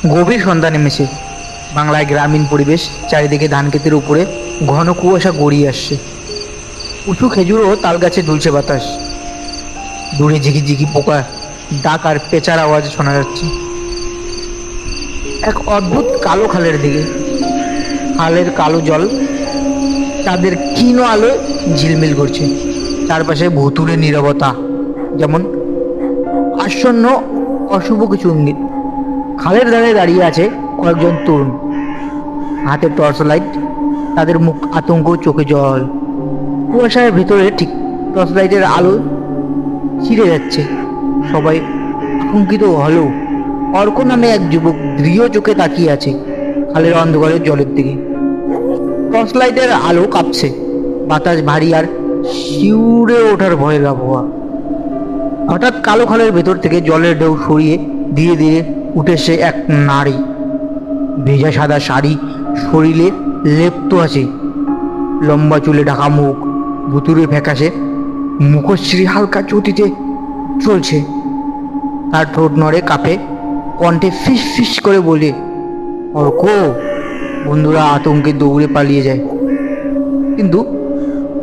গভীর সন্ধ্যা নেমেছে। বাংলায় গ্রামীণ পরিবেশ, চারিদিকে ধান ক্ষেতের উপরে ঘন কুয়াশা গড়িয়ে আসছে। উঁচু খেজুর ও তাল গাছে দুলছে বাতাস। দূরে ঝিকিঝিকি পোকা ডাক আর পেঁচার আওয়াজ শোনা যাচ্ছে। এক অদ্ভুত কালো খালের দিকে, খালের কালো জল তাদের ক্ষীণ আলোয় ঝিলমিল করছে। চারপাশে ভুতুড়ে নীরবতা, যেমন আসন্ন অশুভ কিছু ইঙ্গিত। খালের ধারে দাঁড়িয়ে আছে কয়েকজন তরুণ, হাতে টর্চ লাইট, তাদের মুখ আতঙ্ক, চোখে জল। কুয়াশার ভেতরে ঠিক টর্চ লাইটের আলো ছিঁড়ে যাচ্ছে। সবাই আতঙ্কিত হলেও অর্ক নামে এক যুবক দৃঢ় চোখে তাকিয়ে আছে খালের অন্ধকারের জলের দিকে। টর্চ লাইটের আলো কাঁপছে, বাতাস ভারী আর শিউরে ওঠার ভয়ের আবহাওয়া। হঠাৎ কালো খালের ভেতর থেকে জলের ঢেউ সরিয়ে ধীরে ধীরে উঠে এসে এক নারী। ভেজা সাদা শাড়ি, শরীরে লেপ্ত আছে, লম্বা চুলে ঢাকা মুখ, ভুতুরে ফ্যাকাশে মুখশ্রী হালকা চটিতে চলছে। তার ঠোঁট নড়ে কাঁপে, কণ্ঠে ফিস ফিস করে বলে, অর্ক। বন্ধুরা আতঙ্কে দৌড়ে পালিয়ে যায়, কিন্তু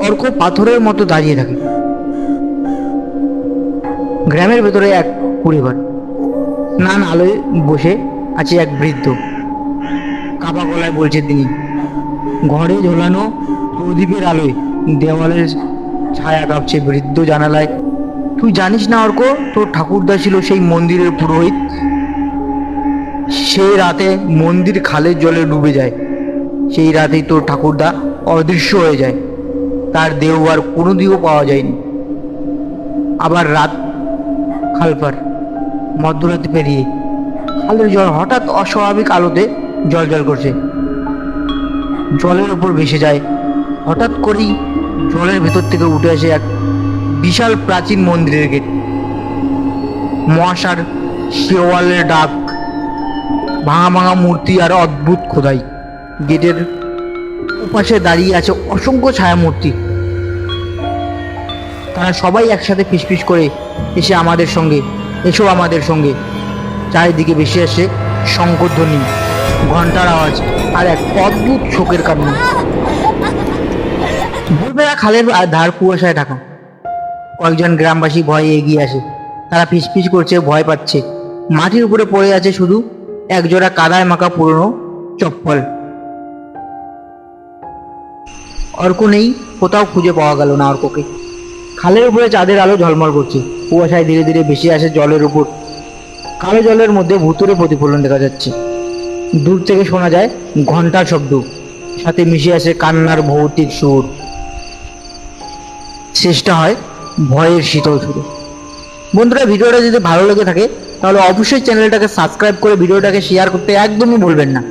অর্ক পাথরের মতো দাঁড়িয়ে থাকে। গ্রামের ভেতরে এক পরিবার, স্নান আলোয় বসে আছে এক বৃদ্ধ। কাপা গলায় বলছে তিনি। ঘরে ঝোলানো প্রদীপের আলোয় দেওয়ালের ছায়া কাঁপছে। বৃদ্ধ জানালায়, তুই জানিস না অর্ক, তোর ঠাকুরদা ছিল সেই মন্দিরের পুরোহিত। সেই রাতে মন্দির খালের জলে ডুবে যায়। সেই রাতেই তোর ঠাকুরদা অদৃশ্য হয়ে যায়। তার দেহ আর কোনোদিনও পাওয়া যায়নি। আবার রাত খালপার, মধ্যরাতে পেরিয়ে খালের জল হঠাৎ অস্বাভাবিক আলোতে জলজল করছে। জলের ওপর ভেসে যায়। হঠাৎ করেই জলের ভেতর থেকে উঠে আসে এক বিশাল প্রাচীন মন্দিরের গেট। মশার শেওয়ালের ডাক, ভাঙা ভাঙা মূর্তি আর অদ্ভুত খোদাই। গেটের উপাশে দাঁড়িয়ে আছে অসংখ্য ছায়ামূর্তি। তারা সবাই একসাথে ফিসফিস করে, এসো আমাদের সঙ্গে। চারিদিকে ভেসে আসে শঙ্খধ্বনি, ঘন্টার আওয়াজ আর এক অদ্ভুত শোকের কান্না। ভোরবেলা খালের ধার কুয়াশায় ঢাকা। কয়েকজন গ্রামবাসী ভয়ে এগিয়ে আসে। তারা ফিসফিস করছে, ভয় পাচ্ছে। মাটির উপরে পড়ে আছে শুধু একজোড়া কাদায় মাখা পুরনো চপ্পল। অর্ক নেই, কোথাও খুঁজে পাওয়া গেল না অর্ককে। খালের উপরে চাঁদের আলো ঝলমল করছে। কুয়াশায় ধীরে ধীরে ভেসে আসে জলের উপর। কালো জলের মধ্যে ভুতুরে প্রতিফলন দেখা যাচ্ছে। দূর থেকে শোনা যায় ঘন্টার শব্দ, সাথে মিশে আসে কান্নার ভৌতিক সুর। শেষটা হয় ভয়ের শীতল সুরে। বন্ধুরা, ভিডিওটা যদি ভালো লেগে থাকে তাহলে অবশ্যই চ্যানেলটাকে সাবস্ক্রাইব করে ভিডিওটাকে শেয়ার করতে একদমই ভুলবেন না।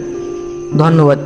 ধন্যবাদ।